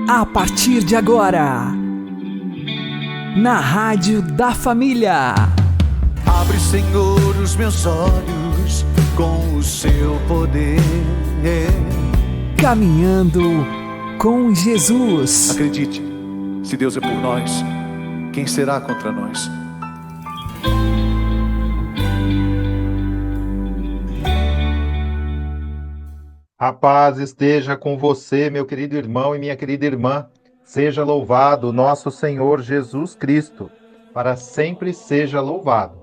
A partir de agora, na Rádio da Família. Abre, Senhor, os meus olhos com o seu poder. Caminhando com Jesus. Acredite, se Deus é por nós, quem será contra nós? A paz esteja com você, meu querido irmão e minha querida irmã. Seja louvado nosso Senhor Jesus Cristo, para sempre seja louvado.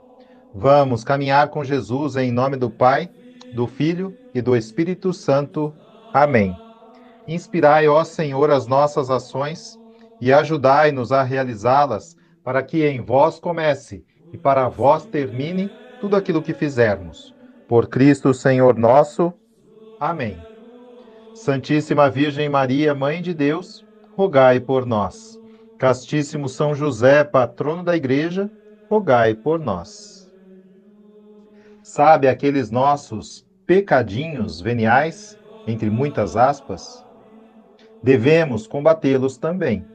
Vamos caminhar com Jesus em nome do Pai, do Filho e do Espírito Santo. Amém. Inspirai, ó Senhor, as nossas ações e ajudai-nos a realizá-las, para que em vós comece e para vós termine tudo aquilo que fizermos. Por Cristo, Senhor nosso. Amém. Santíssima Virgem Maria, Mãe de Deus, rogai por nós. Castíssimo São José, patrono da Igreja, rogai por nós. Sabe aqueles nossos pecadinhos veniais, entre muitas aspas? Devemos combatê-los também.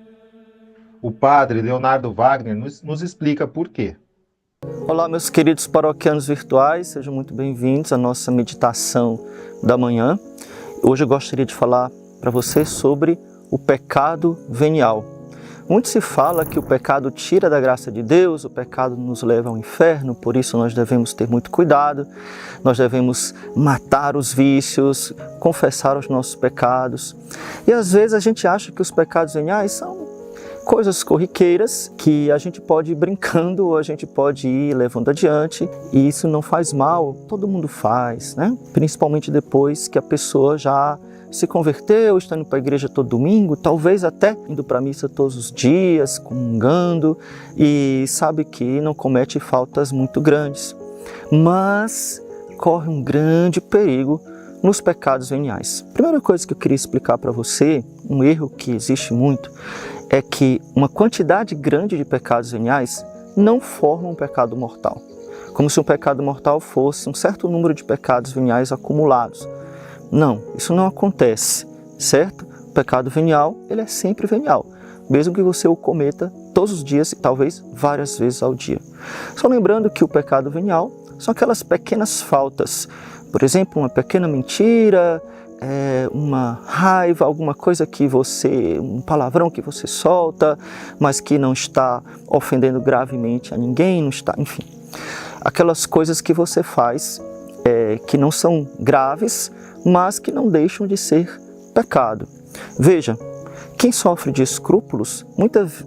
O padre Leonardo Wagner nos explica por quê. Olá, meus queridos paroquianos virtuais, sejam muito bem-vindos à nossa meditação da manhã. Hoje eu gostaria de falar para vocês sobre o pecado venial. Muito se fala que o pecado tira da graça de Deus, o pecado nos leva ao inferno, por isso nós devemos ter muito cuidado, nós devemos matar os vícios, confessar os nossos pecados. E às vezes a gente acha que os pecados veniais são coisas corriqueiras que a gente pode ir brincando ou a gente pode ir levando adiante, e isso não faz mal, todo mundo faz, né? Principalmente depois que a pessoa já se converteu, está indo para a igreja todo domingo, talvez até indo para a missa todos os dias, comungando, e sabe que não comete faltas muito grandes. Mas corre um grande perigo nos pecados veniais. Primeira coisa que eu queria explicar para você, um erro que existe muito, é que uma quantidade grande de pecados veniais não forma um pecado mortal. Como se um pecado mortal fosse um certo número de pecados veniais acumulados. Não, isso não acontece, certo? O pecado venial, ele é sempre venial, mesmo que você o cometa todos os dias e talvez várias vezes ao dia. Só lembrando que o pecado venial são aquelas pequenas faltas, por exemplo, uma pequena mentira, uma raiva, alguma coisa que um palavrão que você solta, mas que não está ofendendo gravemente a ninguém, não está, enfim. Aquelas coisas que você faz que não são graves, mas que não deixam de ser pecado. Veja, quem sofre de escrúpulos,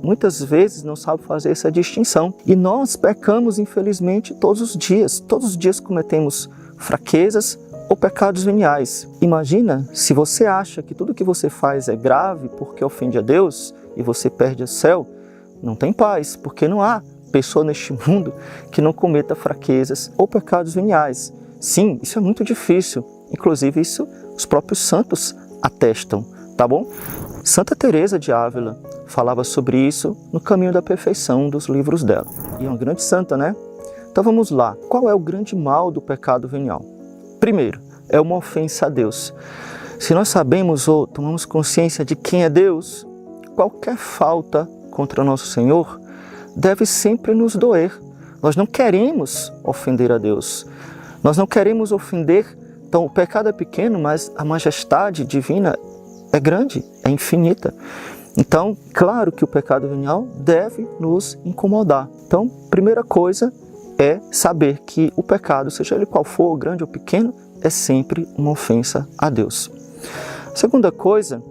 muitas vezes não sabe fazer essa distinção. E nós pecamos, infelizmente, todos os dias cometemos fraquezas ou pecados veniais. Imagina se você acha que tudo que você faz é grave porque ofende a Deus e você perde o céu, não tem paz, porque não há pessoa neste mundo que não cometa fraquezas ou pecados veniais. Sim, isso é muito difícil, inclusive isso os próprios santos atestam, tá bom? Santa Teresa de Ávila falava sobre isso no Caminho da Perfeição dos livros dela. E é uma grande santa, né? Então vamos lá. Qual é o grande mal do pecado venial? Primeiro, é uma ofensa a Deus. Se nós sabemos ou tomamos consciência de quem é Deus, qualquer falta contra nosso Senhor deve sempre nos doer. Nós não queremos ofender a Deus. Nós não queremos ofender. Então o pecado é pequeno, mas a majestade divina é grande, é infinita. Então, claro que o pecado venial deve nos incomodar. Então, primeira coisa é saber que o pecado, seja ele qual for, grande ou pequeno, é sempre uma ofensa a Deus. Segunda coisa,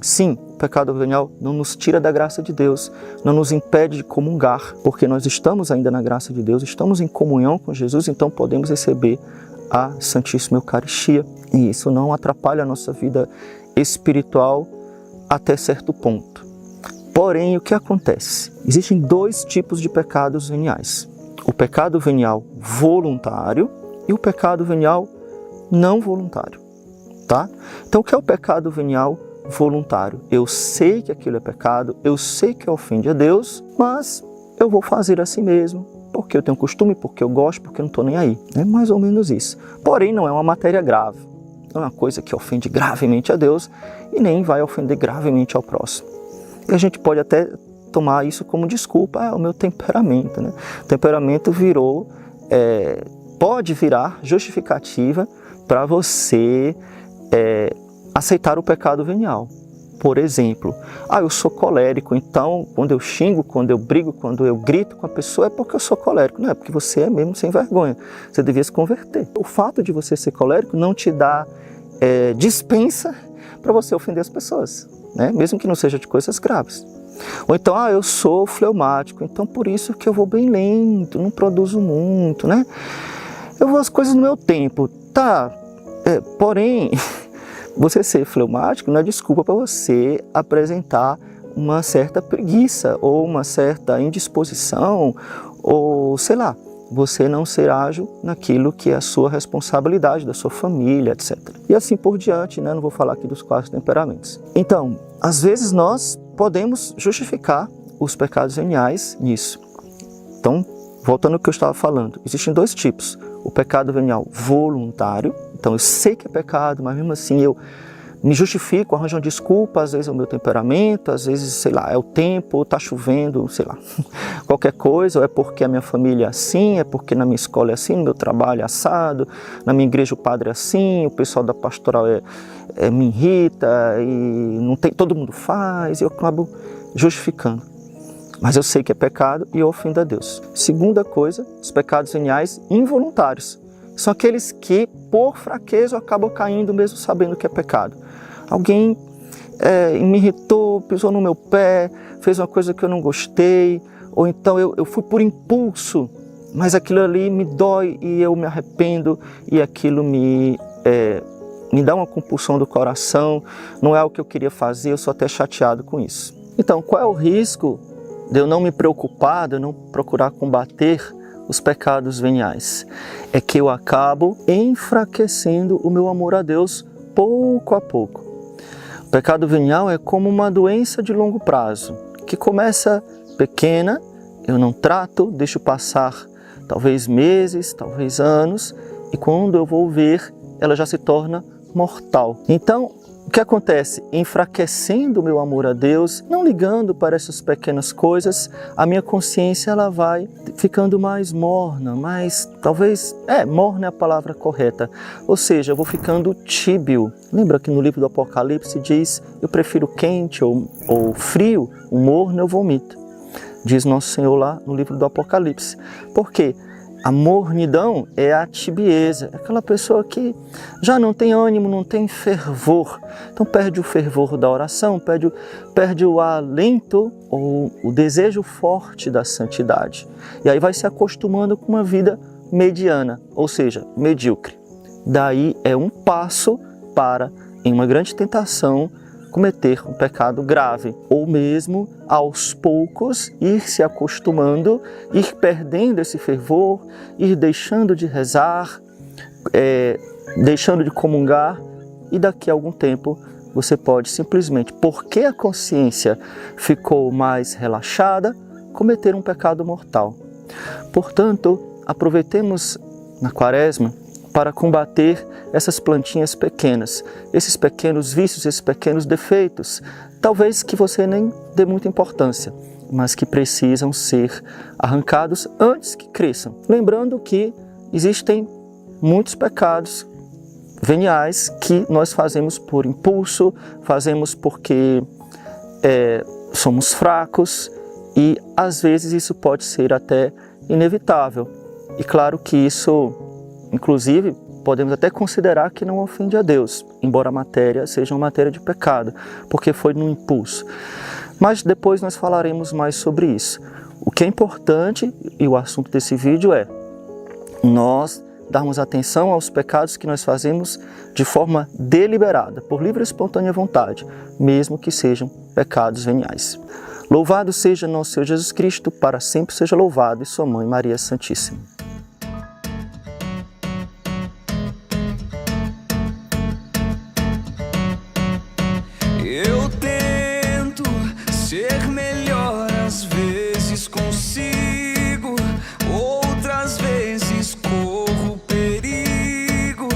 sim, o pecado venial não nos tira da graça de Deus, não nos impede de comungar, porque nós estamos ainda na graça de Deus, estamos em comunhão com Jesus, então podemos receber a Santíssima Eucaristia. E isso não atrapalha a nossa vida espiritual até certo ponto. Porém, o que acontece? Existem dois tipos de pecados veniais. O pecado venial voluntário e o pecado venial não voluntário, tá? Então, o que é o pecado venial voluntário? Eu sei que aquilo é pecado, eu sei que ofende a Deus, mas eu vou fazer assim mesmo, porque eu tenho costume, porque eu gosto, porque eu não estou nem aí. É mais ou menos isso. Porém, não é uma matéria grave. Não é uma coisa que ofende gravemente a Deus e nem vai ofender gravemente ao próximo. E a gente pode até tomar isso como desculpa, o meu temperamento, né? O temperamento pode virar justificativa para você aceitar o pecado venial. Por exemplo, eu sou colérico, então quando eu xingo, quando eu brigo, quando eu grito com a pessoa é porque eu sou colérico. Não é porque você é mesmo sem vergonha. Você devia se converter. O fato de você ser colérico não te dá dispensa para você ofender as pessoas, né? Mesmo que não seja de coisas graves. Ou então, eu sou fleumático, então por isso que eu vou bem lento, não produzo muito, né? Eu vou as coisas no meu tempo, tá? Porém, você ser fleumático não é desculpa para você apresentar uma certa preguiça ou uma certa indisposição ou, sei lá, você não ser ágil naquilo que é a sua responsabilidade, da sua família, etc. E assim por diante, né? Não vou falar aqui dos 4 temperamentos. Então, às vezes nós podemos justificar os pecados veniais nisso. Então, voltando ao que eu estava falando, existem 2 tipos. O pecado venial voluntário, então eu sei que é pecado, mas mesmo assim eu me justifico, arranjo uma desculpa, às vezes é o meu temperamento, às vezes, sei lá, é o tempo, está chovendo, sei lá, qualquer coisa, ou é porque a minha família é assim, é porque na minha escola é assim, no meu trabalho é assado, na minha igreja o padre é assim, o pessoal da pastoral me irrita, e não tem, todo mundo faz, e eu acabo justificando. Mas eu sei que é pecado e eu ofendo a Deus. Segunda coisa, os pecados veniais involuntários. São aqueles que, por fraqueza, acabam caindo mesmo sabendo que é pecado. Alguém me irritou, pisou no meu pé, fez uma coisa que eu não gostei, ou então eu fui por impulso, mas aquilo ali me dói e eu me arrependo e aquilo me dá uma compulsão do coração, não é o que eu queria fazer, eu sou até chateado com isso. Então, qual é o risco de eu não me preocupar, de eu não procurar combater os pecados veniais? É que eu acabo enfraquecendo o meu amor a Deus pouco a pouco. O pecado venial é como uma doença de longo prazo, que começa pequena, eu não trato, deixo passar talvez meses, talvez anos, e quando eu vou ver, ela já se torna mortal. Então, o que acontece? Enfraquecendo o meu amor a Deus, não ligando para essas pequenas coisas, a minha consciência ela vai ficando mais morna, morna é a palavra correta. Ou seja, eu vou ficando tíbio. Lembra que no livro do Apocalipse diz, eu prefiro quente ou frio, o morno eu vomito. Diz Nosso Senhor lá no livro do Apocalipse. Por quê? A mornidão é a tibieza, é aquela pessoa que já não tem ânimo, não tem fervor. Então perde o fervor da oração, perde o alento ou o desejo forte da santidade. E aí vai se acostumando com uma vida mediana, ou seja, medíocre. Daí é um passo para, em uma grande tentação, cometer um pecado grave, ou mesmo aos poucos ir se acostumando, ir perdendo esse fervor, ir deixando de rezar, deixando de comungar, e daqui a algum tempo você pode simplesmente, porque a consciência ficou mais relaxada, cometer um pecado mortal. Portanto, aproveitemos na Quaresma para combater essas plantinhas pequenas, esses pequenos vícios, esses pequenos defeitos, talvez que você nem dê muita importância, mas que precisam ser arrancados antes que cresçam. Lembrando que existem muitos pecados veniais que nós fazemos por impulso, fazemos porque somos fracos e às vezes isso pode ser até inevitável. E claro que isso, inclusive, podemos até considerar que não ofende a Deus, embora a matéria seja uma matéria de pecado, porque foi no impulso. Mas depois nós falaremos mais sobre isso. O que é importante, e o assunto desse vídeo é nós darmos atenção aos pecados que nós fazemos de forma deliberada, por livre e espontânea vontade, mesmo que sejam pecados veniais. Louvado seja nosso Senhor Jesus Cristo, para sempre seja louvado, e sua Mãe Maria Santíssima. Eu tento ser melhor, às vezes consigo, outras vezes corro perigo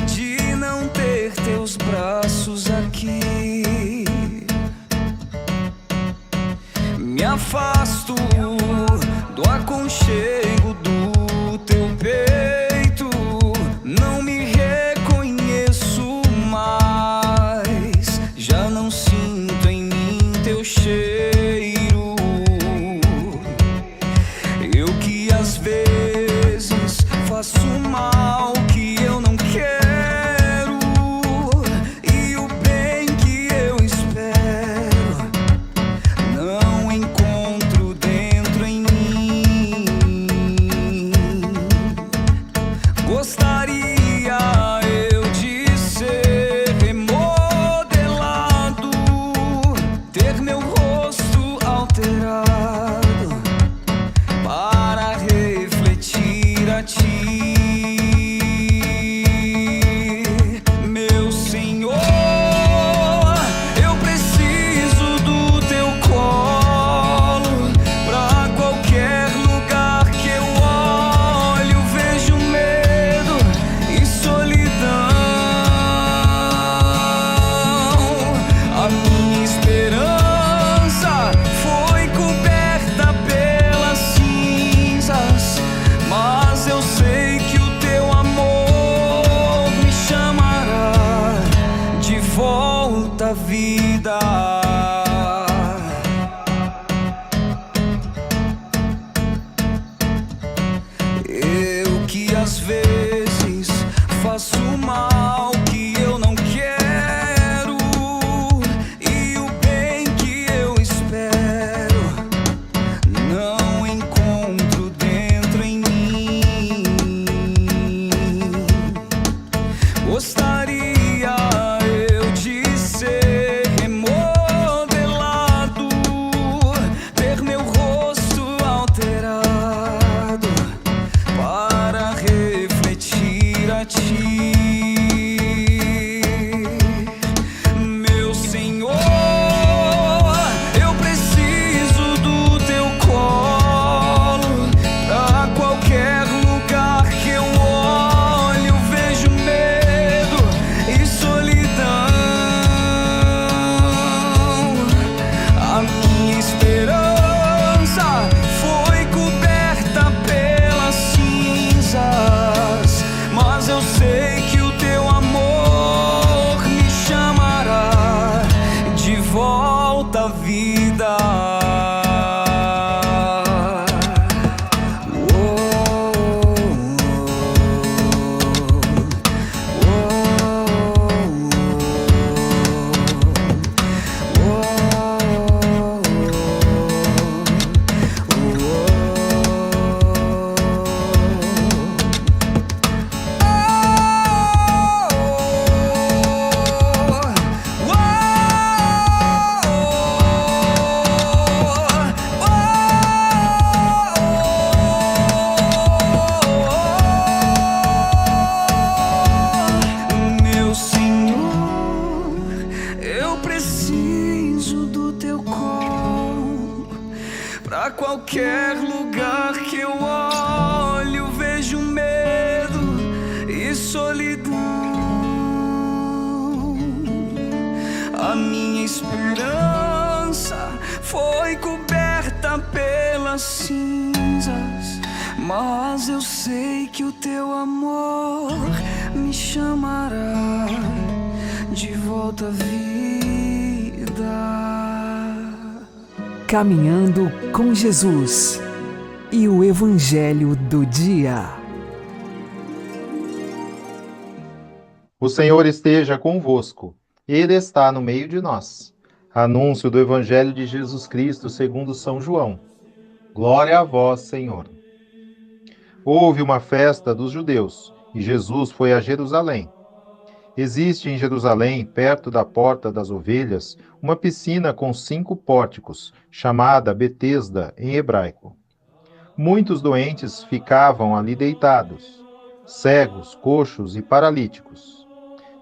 de não ter teus braços aqui. afasto do aconchego do teu peito, não me reconheço mais, já não sinto em mim teu cheiro. Eu que às vezes faço mal que eu não quero, e o bem que eu espero não encontro dentro em mim. Gostaria eu de ser remodelado, ter meu rosto alterado para refletir a ti, meu Senhor. Eu preciso do teu colo, pra qualquer lugar que eu olho vejo medo e solidão. A minha esperança foi coberta pelas cinzas, mas eu sei que o teu amor me chamará de volta à vida. Eu que às vezes faço mal que eu não quero, e o bem que eu espero não encontro dentro em mim. Gostaria eu de ser remodelado, ter meu rosto alterado para refletir a ti, meu Senhor. Eu preciso do teu colo, pra qualquer lugar que eu olho vejo medo e solidão. A minha esperança foi coberta pelas cinzas, mas eu sei que o teu amor me chamará de volta à vida. Meu Senhor, eu preciso do teu colo, pra qualquer lugar que eu olho vejo medo e solidão. A minha esperança foi coberta pelas cinzas, mas eu sei que o teu amor me chamará de volta à vida. Caminhando com Jesus e o Evangelho do Dia. O Senhor esteja convosco. Ele está no meio de nós. Anúncio do Evangelho de Jesus Cristo segundo São João. Glória a vós, Senhor. Houve uma festa dos judeus e Jesus foi a Jerusalém. Existe em Jerusalém, perto da Porta das Ovelhas, uma piscina com 5 pórticos, chamada Betesda em hebraico. Muitos doentes ficavam ali deitados, cegos, coxos e paralíticos.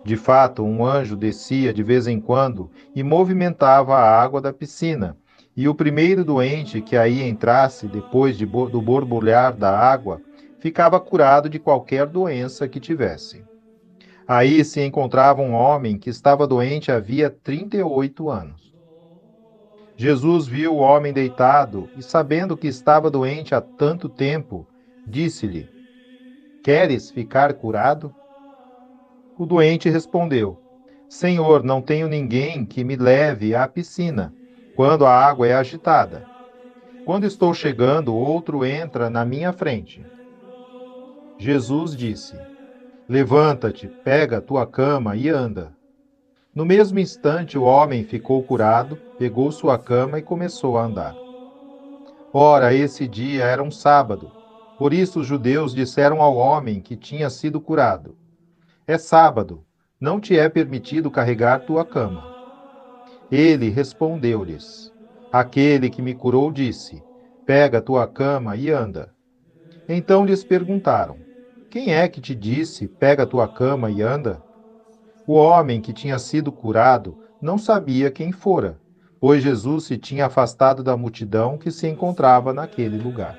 De fato, um anjo descia de vez em quando e movimentava a água da piscina, e o primeiro doente que aí entrasse depois do borbulhar da água ficava curado de qualquer doença que tivesse. Aí se encontrava um homem que estava doente havia 38 anos. Jesus viu o homem deitado e, sabendo que estava doente há tanto tempo, disse-lhe: Queres ficar curado? O doente respondeu: Senhor, não tenho ninguém que me leve à piscina quando a água é agitada. Quando estou chegando, outro entra na minha frente. Jesus disse: Levanta-te, pega a tua cama e anda. No mesmo instante, o homem ficou curado, pegou sua cama e começou a andar. Ora, esse dia era um sábado. Por isso os judeus disseram ao homem que tinha sido curado: É sábado, não te é permitido carregar tua cama. Ele respondeu-lhes: Aquele que me curou disse: Pega tua cama e anda. Então lhes perguntaram: Quem é que te disse: Pega tua cama e anda? O homem que tinha sido curado não sabia quem fora, pois Jesus se tinha afastado da multidão que se encontrava naquele lugar.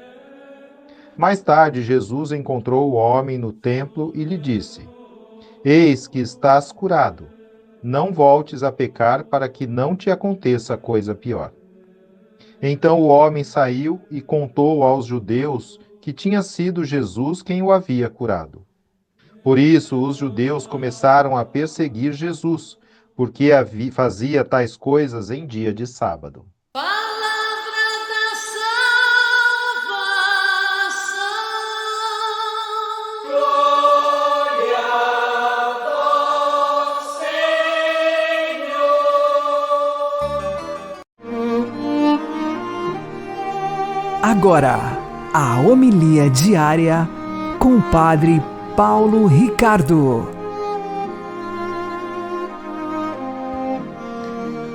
Mais tarde, Jesus encontrou o homem no templo e lhe disse: Eis que estás curado. Não voltes a pecar para que não te aconteça coisa pior. Então o homem saiu e contou aos judeus que tinha sido Jesus quem o havia curado. Por isso os judeus começaram a perseguir Jesus, porque fazia tais coisas em dia de sábado. Agora, a homilia diária com o Padre Paulo Ricardo.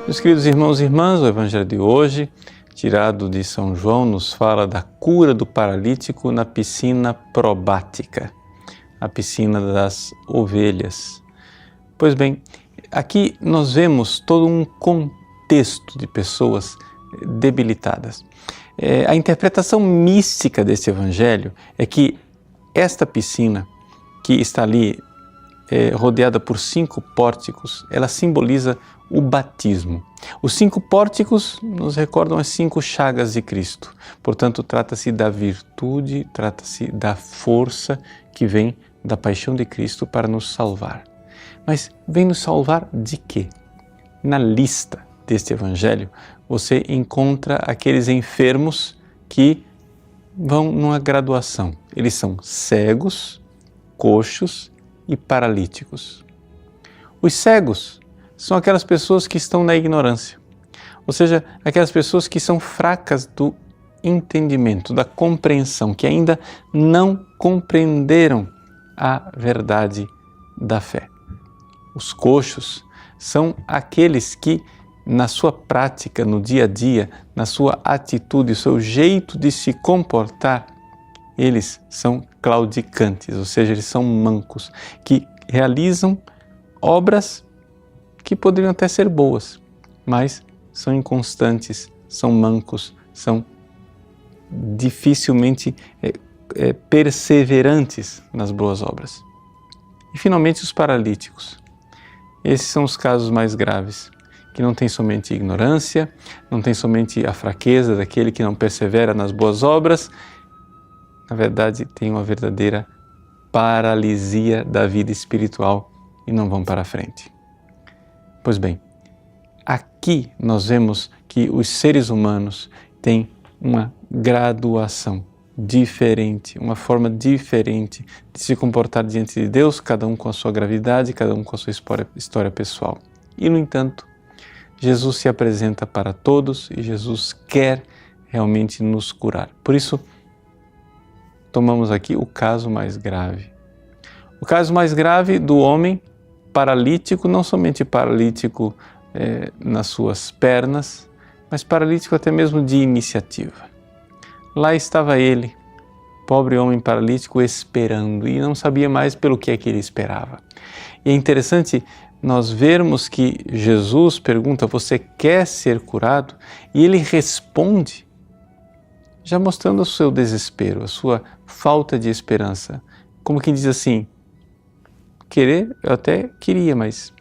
Meus queridos irmãos e irmãs, o Evangelho de hoje, tirado de São João, nos fala da cura do paralítico na piscina probática, a piscina das ovelhas. Pois bem, aqui nós vemos todo um contexto de pessoas debilitadas. A interpretação mística desse Evangelho é que esta piscina, que está ali rodeada por 5 pórticos, ela simboliza o batismo. Os 5 pórticos nos recordam as 5 chagas de Cristo. Portanto, trata-se da virtude, trata-se da força que vem da paixão de Cristo para nos salvar. Mas vem nos salvar de quê? Na lista deste Evangelho, você encontra aqueles enfermos que vão numa graduação. Eles são cegos, coxos e paralíticos. Os cegos são aquelas pessoas que estão na ignorância, ou seja, aquelas pessoas que são fracas do entendimento, da compreensão, que ainda não compreenderam a verdade da fé. Os coxos são aqueles que, na sua prática, no dia a dia, na sua atitude, o seu jeito de se comportar, eles são claudicantes, ou seja, eles são mancos, que realizam obras que poderiam até ser boas, mas são inconstantes, são mancos, são dificilmente perseverantes nas boas obras. E finalmente os paralíticos. Esses são os casos mais graves, que não tem somente ignorância, não tem somente a fraqueza daquele que não persevera nas boas obras, na verdade tem uma verdadeira paralisia da vida espiritual e não vão para a frente. Pois bem, aqui nós vemos que os seres humanos têm uma graduação diferente, uma forma diferente de se comportar diante de Deus, cada um com a sua gravidade, cada um com a sua história pessoal. E, no entanto, Jesus se apresenta para todos e Jesus quer realmente nos curar. Por isso, tomamos aqui o caso mais grave. O caso mais grave do homem paralítico, não somente paralítico nas suas pernas, mas paralítico até mesmo de iniciativa. Lá estava ele, pobre homem paralítico, esperando e não sabia mais pelo que é que ele esperava. E é interessante nós vermos que Jesus pergunta: você quer ser curado? E ele responde, já mostrando o seu desespero, a sua falta de esperança. Como quem diz assim: querer, eu até queria, mas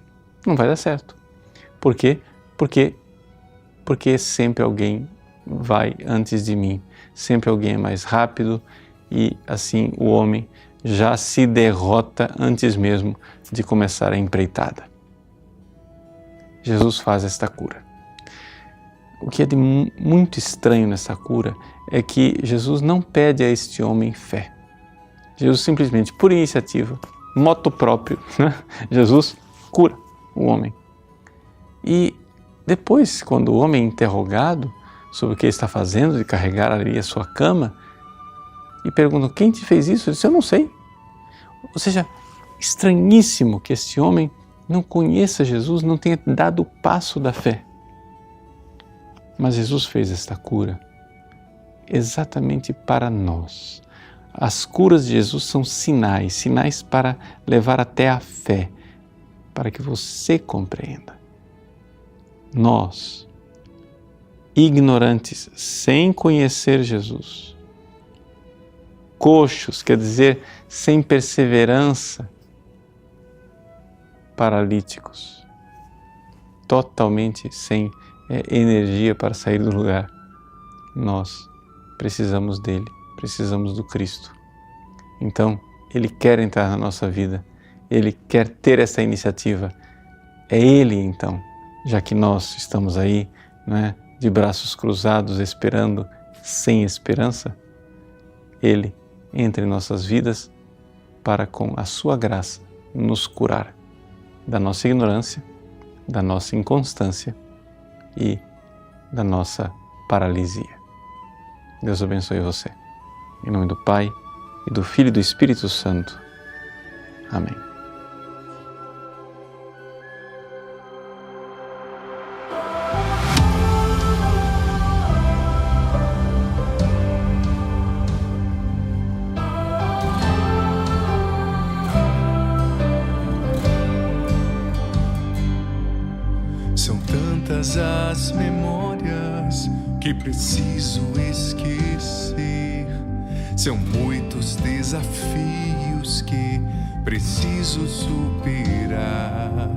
não vai dar certo. Por quê? Porque porque sempre alguém vai antes de mim, sempre alguém é mais rápido e assim o homem já se derrota antes mesmo de começar a empreitada. Jesus faz esta cura. O que é de muito estranho nessa cura é que Jesus não pede a este homem fé. Jesus simplesmente, por iniciativa, moto próprio, né? Jesus cura o homem. E depois, quando o homem é interrogado sobre o que ele está fazendo, de carregar ali a sua cama, e perguntam, quem te fez isso? Ele disse, eu não sei. Ou seja, estranhíssimo que este homem não conheça Jesus, não tenha dado o passo da fé. Mas Jesus fez esta cura exatamente para nós. As curas de Jesus são sinais, sinais para levar até a fé, para que você compreenda. Nós, ignorantes, sem conhecer Jesus, coxos, quer dizer, sem perseverança, paralíticos, totalmente sem energia para sair do lugar, nós precisamos dele, precisamos do Cristo. Então, Ele quer entrar na nossa vida, Ele quer ter essa iniciativa. É Ele, então, já que nós estamos aí, né, de braços cruzados, esperando, sem esperança, Ele entra em nossas vidas para, com a sua graça, nos curar da nossa ignorância, da nossa inconstância e da nossa paralisia. Deus abençoe você. Em nome do Pai, e do Filho e do Espírito Santo. Amém. São tantas as memórias que preciso esquecer. São muitos desafios que preciso superar.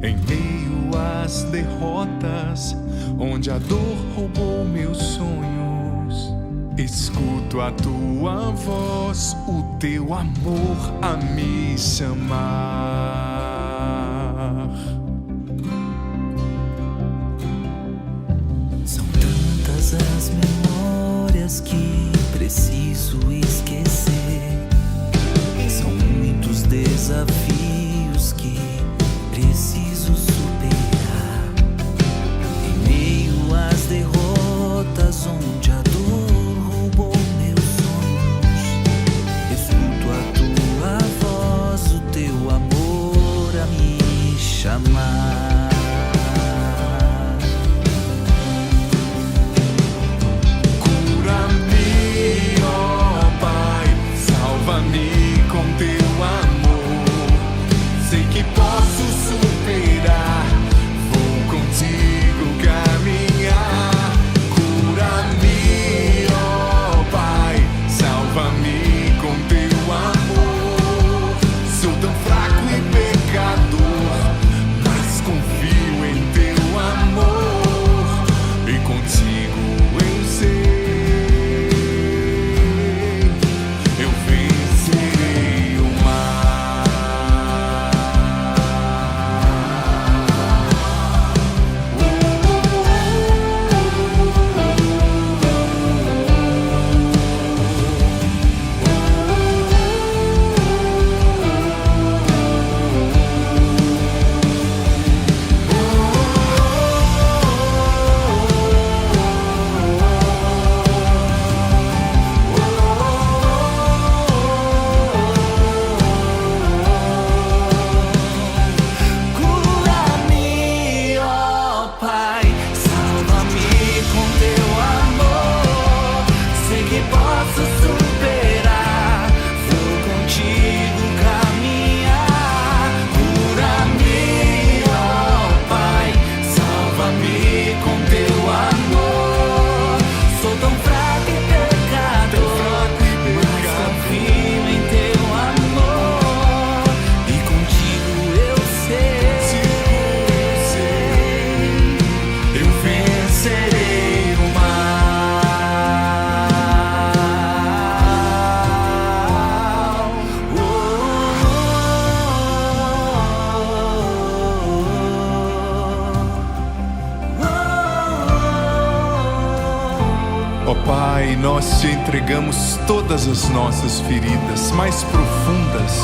Em meio às derrotas, onde a dor roubou meus sonhos, escuto a tua voz, o teu amor a me chamar. As memórias que preciso esquecer. São muitos desafios que preciso superar. Em meio às derrotas, onde a dor roubou meus sonhos, escuto a tua voz, o teu amor a me chamar. Salva-me com teu amor, Pai, nós te entregamos todas as nossas feridas mais profundas.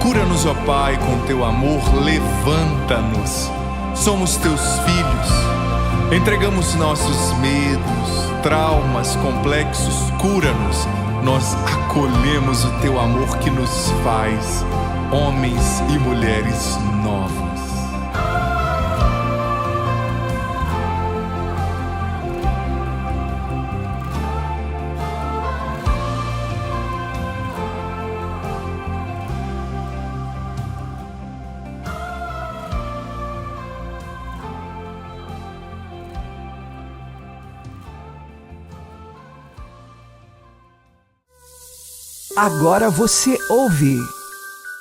Cura-nos, ó Pai, com teu amor, levanta-nos. Somos teus filhos. Entregamos nossos medos, traumas, complexos, cura-nos. Nós acolhemos o teu amor que nos faz homens e mulheres novos. Agora você ouve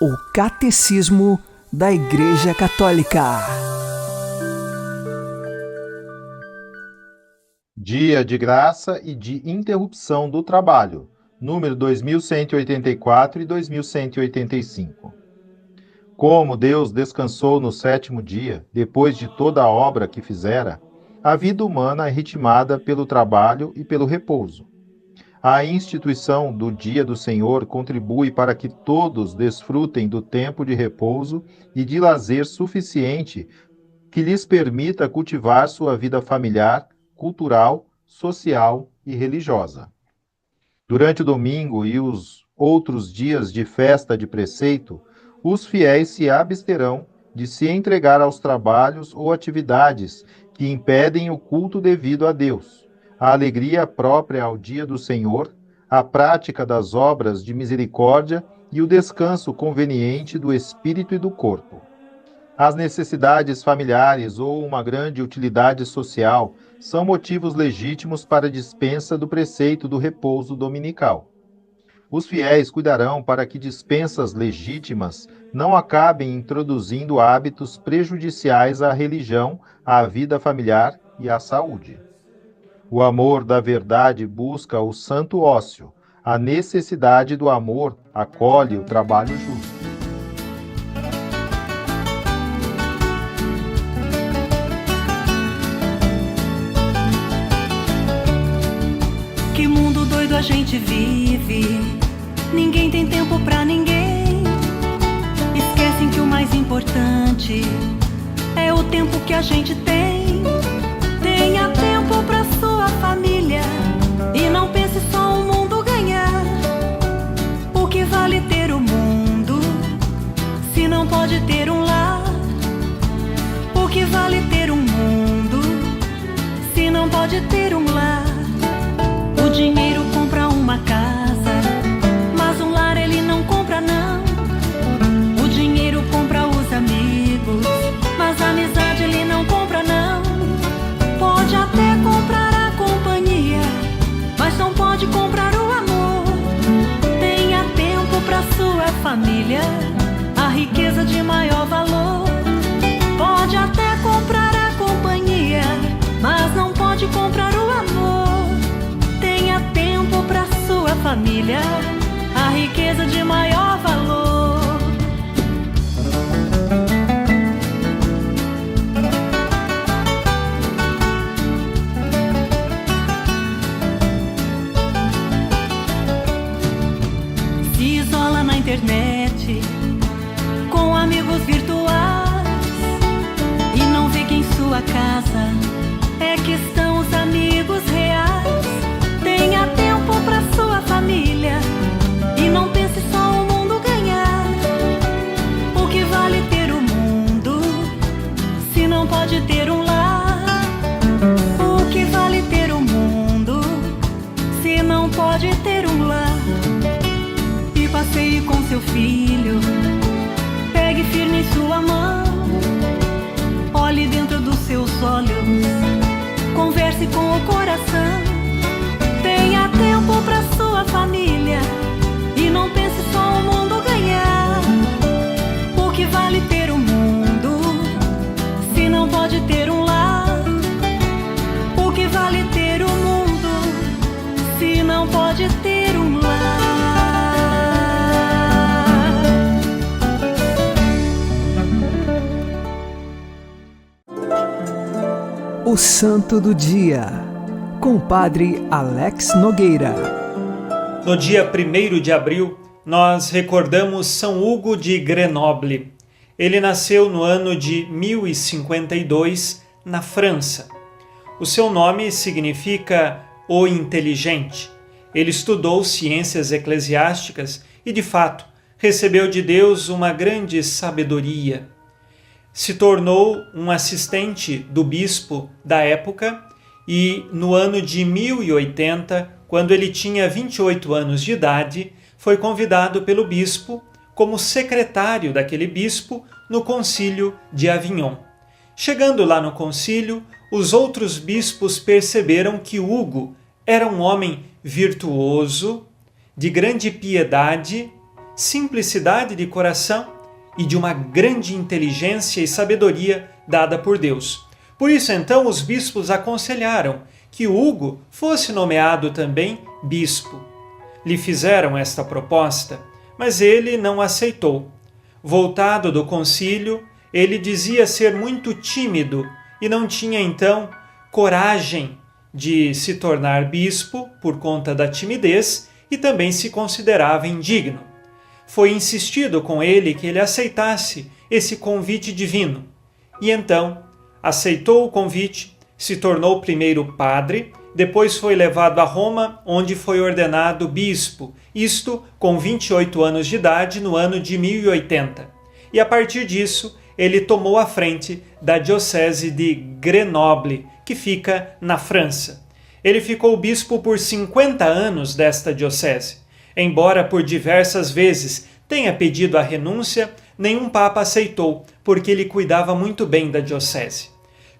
o Catecismo da Igreja Católica. Dia de Graça e de Interrupção do Trabalho, número 2184 e 2185. Como Deus descansou no sétimo dia, depois de toda a obra que fizera, a vida humana é ritmada pelo trabalho e pelo repouso. A instituição do Dia do Senhor contribui para que todos desfrutem do tempo de repouso e de lazer suficiente que lhes permita cultivar sua vida familiar, cultural, social e religiosa. Durante o domingo e os outros dias de festa de preceito, os fiéis se absterão de se entregar aos trabalhos ou atividades que impedem o culto devido a Deus, a alegria própria ao dia do Senhor, a prática das obras de misericórdia e o descanso conveniente do espírito e do corpo. As necessidades familiares ou uma grande utilidade social são motivos legítimos para a dispensa do preceito do repouso dominical. Os fiéis cuidarão para que dispensas legítimas não acabem introduzindo hábitos prejudiciais à religião, à vida familiar e à saúde. O amor da verdade busca o santo ócio. A necessidade do amor acolhe o trabalho justo. Que mundo doido a gente vive. Ninguém tem tempo pra ninguém. Esquecem que o mais importante é o tempo que a gente tem. Tenha tempo pra sua família e não pense só o mundo ganhar. O que vale ter o mundo se não pode ter um lar? O que vale ter um mundo se não pode ter um lar? O dinheiro compra uma casa, mas um lar ele não compra não. O dinheiro compra os amigos, mas a amizade ele não compra não. Pode até comprar a companhia, mas não pode comprar o amor. Tenha tempo pra sua família, a riqueza de maior valor. Pode até comprar a companhia, mas não pode comprar o amor. Tenha tempo pra sua família, a riqueza de maior valor. Internet, com amigos virtuais, e não vê que em sua casa é que estão os amigos reais. Tenha tempo pra sua família e não pense só o mundo ganhar. O que vale ter o mundo se não pode ter um lar? O que vale ter o mundo se não pode ter um lar? Passeie com seu filho, pegue firme em sua mão, olhe dentro dos seus olhos, converse com o coração. Tenha tempo pra sua família e não pense só o mundo ganhar. O que vale ter o mundo se não pode ter um lar? O que vale ter o mundo se não pode ter um lar? O Santo do Dia, com o Padre Alex Nogueira. No dia 1º de abril, nós recordamos São Hugo de Grenoble. Ele nasceu no ano de 1052, na França. O seu nome significa o inteligente. Ele estudou ciências eclesiásticas e, de fato, recebeu de Deus uma grande sabedoria. Se tornou um assistente do bispo da época e, no ano de 1080, quando ele tinha 28 anos de idade, foi convidado pelo bispo como secretário daquele bispo no concílio de Avignon. Chegando lá no concílio, os outros bispos perceberam que Hugo era um homem virtuoso, de grande piedade, simplicidade de coração e de uma grande inteligência e sabedoria dada por Deus. Por isso, então, os bispos aconselharam que Hugo fosse nomeado também bispo. Lhe fizeram esta proposta, mas ele não aceitou. Voltado do concílio, ele dizia ser muito tímido e não tinha, então, coragem de se tornar bispo por conta da timidez e também se considerava indigno. Foi insistido com ele que ele aceitasse esse convite divino. E então aceitou o convite, se tornou primeiro padre, depois foi levado a Roma, onde foi ordenado bispo, isto com 28 anos de idade, no ano de 1080. E a partir disso, ele tomou a frente da diocese de Grenoble, que fica na França. Ele ficou bispo por 50 anos desta diocese. Embora por diversas vezes tenha pedido a renúncia, nenhum papa aceitou, porque ele cuidava muito bem da diocese.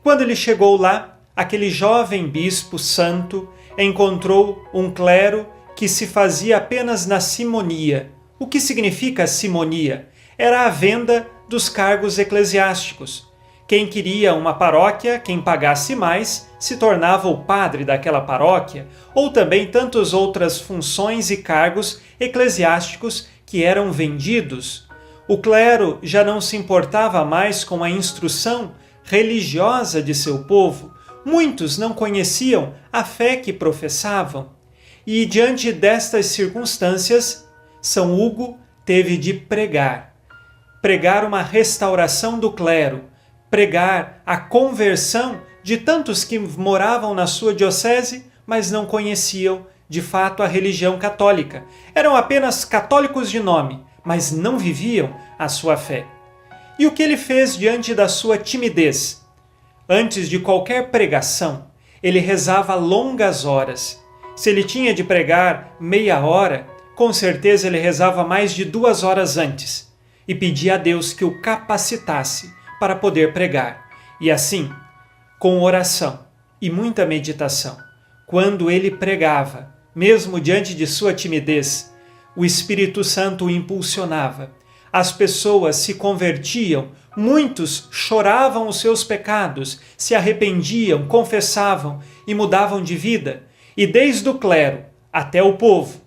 Quando ele chegou lá, aquele jovem bispo santo encontrou um clero que se fazia apenas na simonia. O que significa simonia? Era a venda dos cargos eclesiásticos. Quem queria uma paróquia, quem pagasse mais, se tornava o padre daquela paróquia, ou também tantas outras funções e cargos eclesiásticos que eram vendidos. O clero já não se importava mais com a instrução religiosa de seu povo. Muitos não conheciam a fé que professavam. E, diante destas circunstâncias, São Hugo teve de pregar uma restauração do clero, pregar a conversão de tantos que moravam na sua diocese, mas não conheciam de fato a religião católica. Eram apenas católicos de nome, mas não viviam a sua fé. E o que ele fez diante da sua timidez? Antes de qualquer pregação, ele rezava longas horas. Se ele tinha de pregar meia hora, com certeza ele rezava mais de 2 horas antes e pedia a Deus que o capacitasse para poder pregar. E assim, com oração e muita meditação, quando ele pregava, mesmo diante de sua timidez, o Espírito Santo o impulsionava. As pessoas se convertiam, muitos choravam os seus pecados, se arrependiam, confessavam e mudavam de vida. E desde o clero até o povo,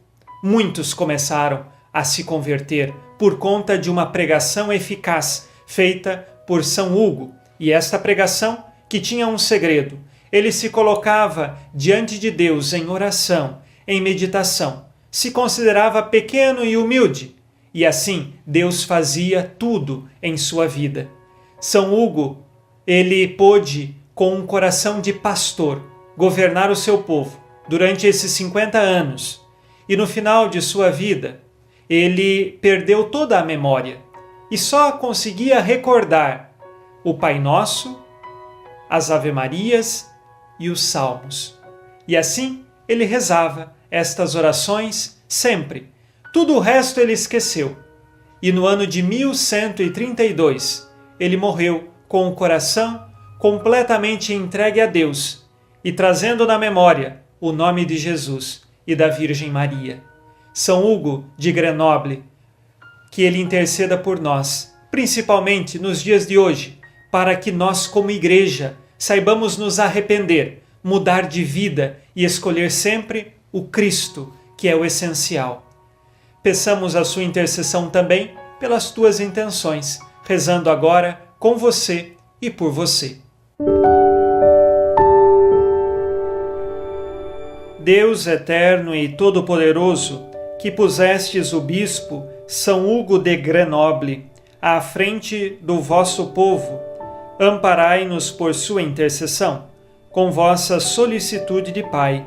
muitos começaram a se converter por conta de uma pregação eficaz feita por São Hugo. E esta pregação, que tinha um segredo, ele se colocava diante de Deus em oração, em meditação, se considerava pequeno e humilde, e assim Deus fazia tudo em sua vida. São Hugo, ele pôde, com um coração de pastor, governar o seu povo durante esses 50 anos, e no final de sua vida, ele perdeu toda a memória e só conseguia recordar o Pai Nosso, as Ave-Marias e os Salmos. E assim ele rezava estas orações sempre. Tudo o resto ele esqueceu. E no ano de 1132, ele morreu com o coração completamente entregue a Deus e trazendo na memória o nome de Jesus e da Virgem Maria. São Hugo de Grenoble, que ele interceda por nós, principalmente nos dias de hoje, para que nós, como igreja, saibamos nos arrepender, mudar de vida e escolher sempre o Cristo, que é o essencial. Peçamos a sua intercessão também pelas tuas intenções, rezando agora com você e por você. Deus eterno e todo-poderoso, que pusestes o bispo São Hugo de Grenoble à frente do vosso povo, amparai-nos por sua intercessão, com vossa solicitude de Pai,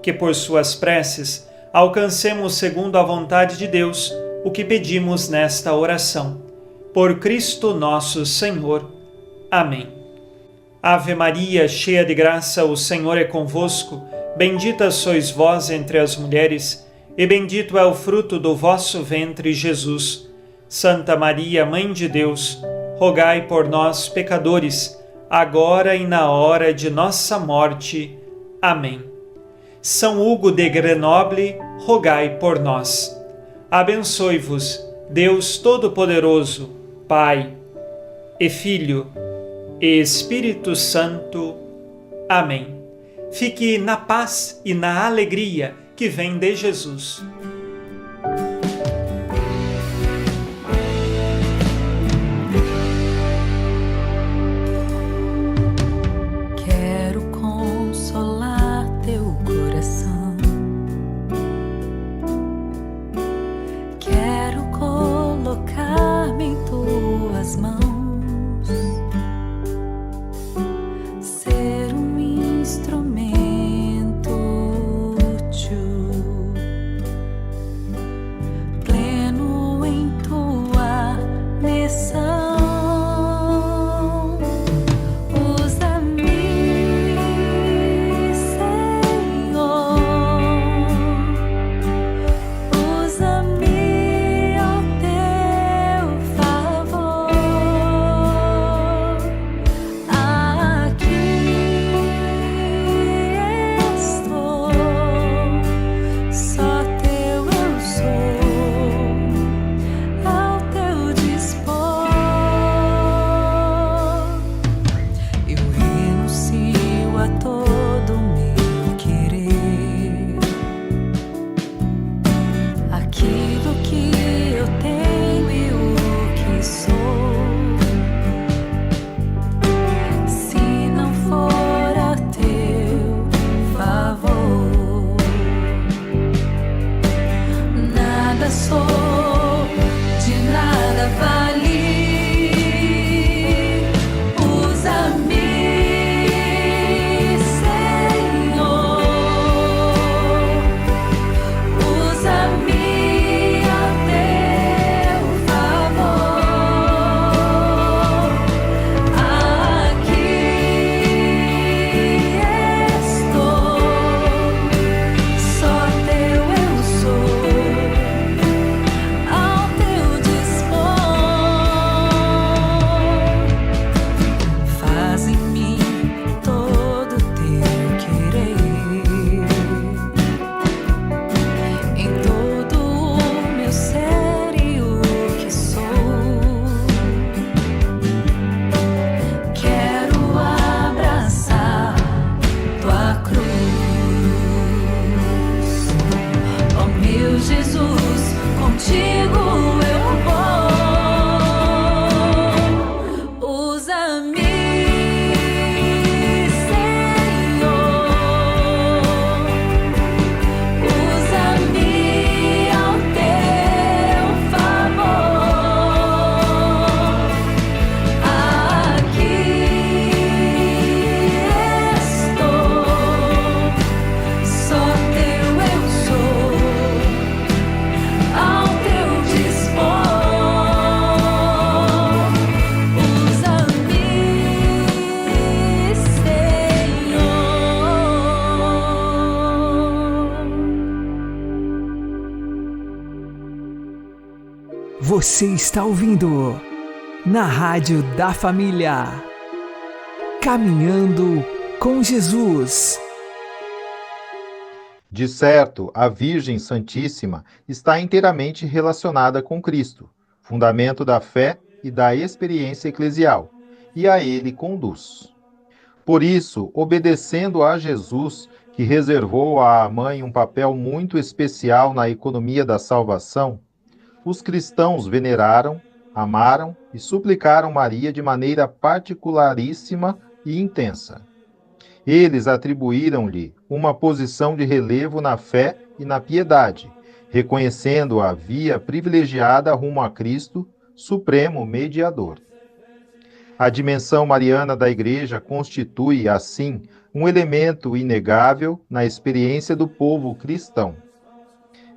que por suas preces alcancemos segundo a vontade de Deus o que pedimos nesta oração. Por Cristo nosso Senhor. Amém. Ave Maria, cheia de graça, o Senhor é convosco. Bendita sois vós entre as mulheres, e bendito é o fruto do vosso ventre, Jesus. Santa Maria, Mãe de Deus, rogai por nós, pecadores, agora e na hora de nossa morte. Amém. São Hugo de Grenoble, rogai por nós. Abençoe-vos, Deus Todo-Poderoso, Pai e Filho e Espírito Santo. Amém. Fique na paz e na alegria que vem de Jesus. Quero consolar teu coração. Quero colocar-me em tuas mãos. Ser um instrumento útil, pleno em tua missão. Usa-me, Senhor, usa-me ao teu favor. Aqui estou, só teu eu sou, ao teu dispor. Eu renuncio a todo meu querer, aquilo que eu tenho e o que sou. Se não for a teu favor, nada sou, de nada vale. Usa-me, Senhor, usa-me a teu favor. Aqui estou, só teu eu sou, ao teu dispor. Faz em mim todo teu querer, em todo o meu ser e o que sou. Quero abraçar tua cruz, ó meu Jesus, contigo eu vou. Usa-me, Senhor, usa-me ao teu favor. Aqui estou, só teu eu sou, ao teu dispor. Usa-me, Senhor. Você está ouvindo na Rádio da Família. Caminhando com Jesus. De certo, a Virgem Santíssima está inteiramente relacionada com Cristo, fundamento da fé e da experiência eclesial, e a ele conduz. Por isso, obedecendo a Jesus, que reservou à mãe um papel muito especial na economia da salvação, os cristãos veneraram, amaram e suplicaram Maria de maneira particularíssima e intensa. Eles atribuíram-lhe uma posição de relevo na fé e na piedade, reconhecendo a via privilegiada rumo a Cristo, supremo mediador. A dimensão mariana da Igreja constitui, assim, um elemento inegável na experiência do povo cristão.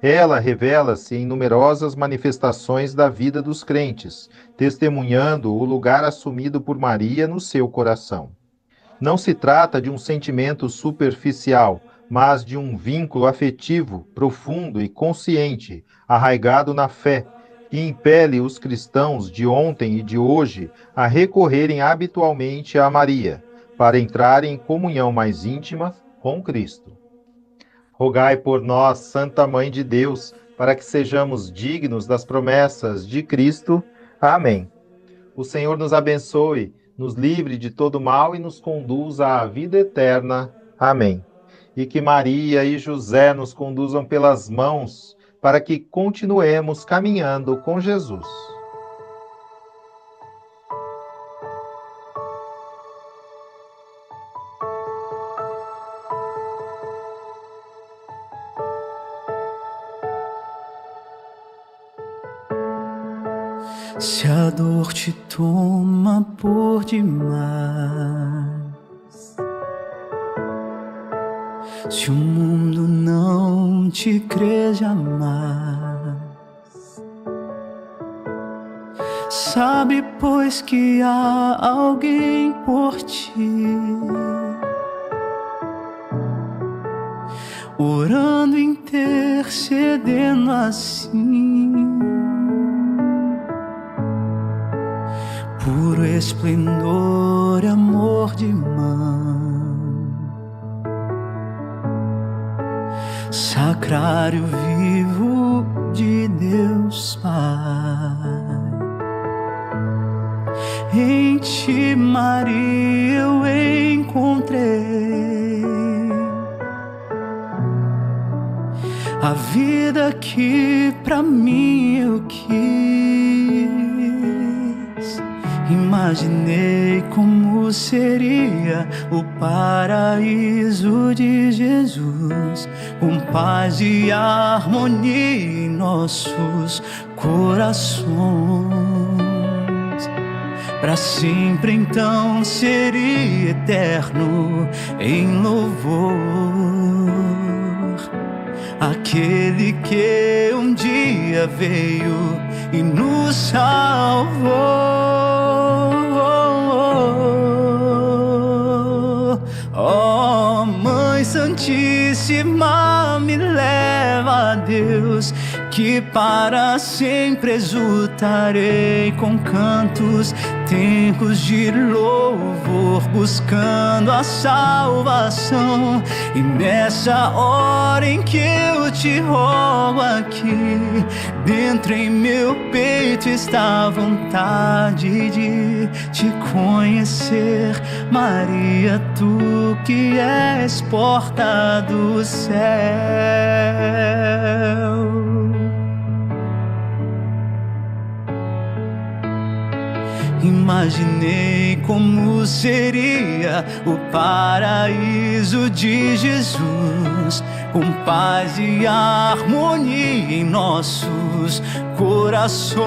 Ela revela-se em numerosas manifestações da vida dos crentes, testemunhando o lugar assumido por Maria no seu coração. Não se trata de um sentimento superficial, mas de um vínculo afetivo, profundo e consciente, arraigado na fé, que impele os cristãos de ontem e de hoje a recorrerem habitualmente a Maria, para entrarem em comunhão mais íntima com Cristo. Rogai por nós, Santa Mãe de Deus, para que sejamos dignos das promessas de Cristo. Amém. O Senhor nos abençoe, nos livre de todo mal e nos conduza à vida eterna. Amém. E que Maria e José nos conduzam pelas mãos, para que continuemos caminhando com Jesus. Se a dor te toma por demais, se o mundo não te crê jamais, sabe, pois, que há alguém por ti, orando, intercedendo assim. Puro esplendor, amor de mãe, sacrário vivo de Deus Pai. Em ti, Maria, eu encontrei a vida que pra mim eu quis. Imaginei como seria o paraíso de Jesus, com paz e harmonia em nossos corações. Para sempre então seria eterno em louvor aquele que um dia veio e nos salvou. Ó Mãe Santíssima, me leva a Deus, que para sempre exultarei com cantos, tempos de louvor, buscando a salvação. E nessa hora em que eu te rogo aqui, dentro em meu peito está a vontade de te conhecer, Maria, tu que és porta do céu. Imaginei como seria o paraíso de Jesus, com paz e harmonia em nossos corações.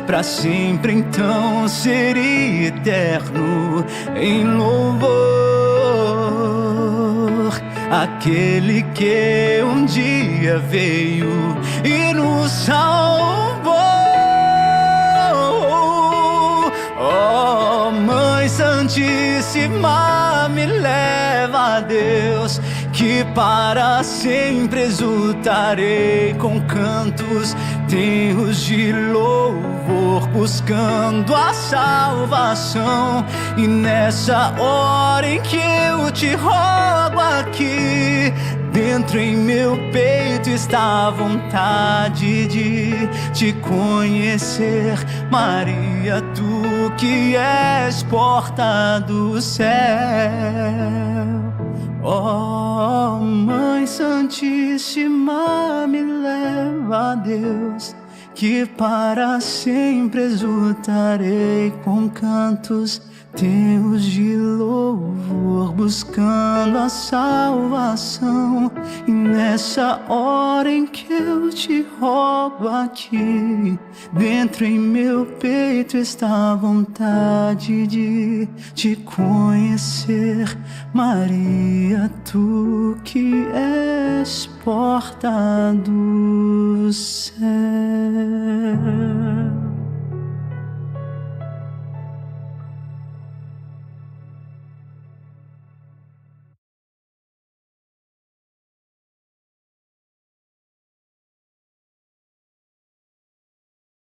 Para sempre então seria eterno em louvor aquele que um dia veio e nos salvou. Ó Mãe Santíssima, me leva a Deus, que para sempre exultarei com cantos, terros de louvor, buscando a salvação. E nessa hora em que eu te rogo aqui, dentro em meu peito está a vontade de te conhecer, Maria, tu que és porta do céu. Ó Mãe Santíssima, me leva a Deus, que para sempre exultarei com cantos, Deus de louvor, buscando a salvação. E nessa hora em que eu te rogo aqui, dentro em meu peito está a vontade de te conhecer. Maria, tu que és porta do céu.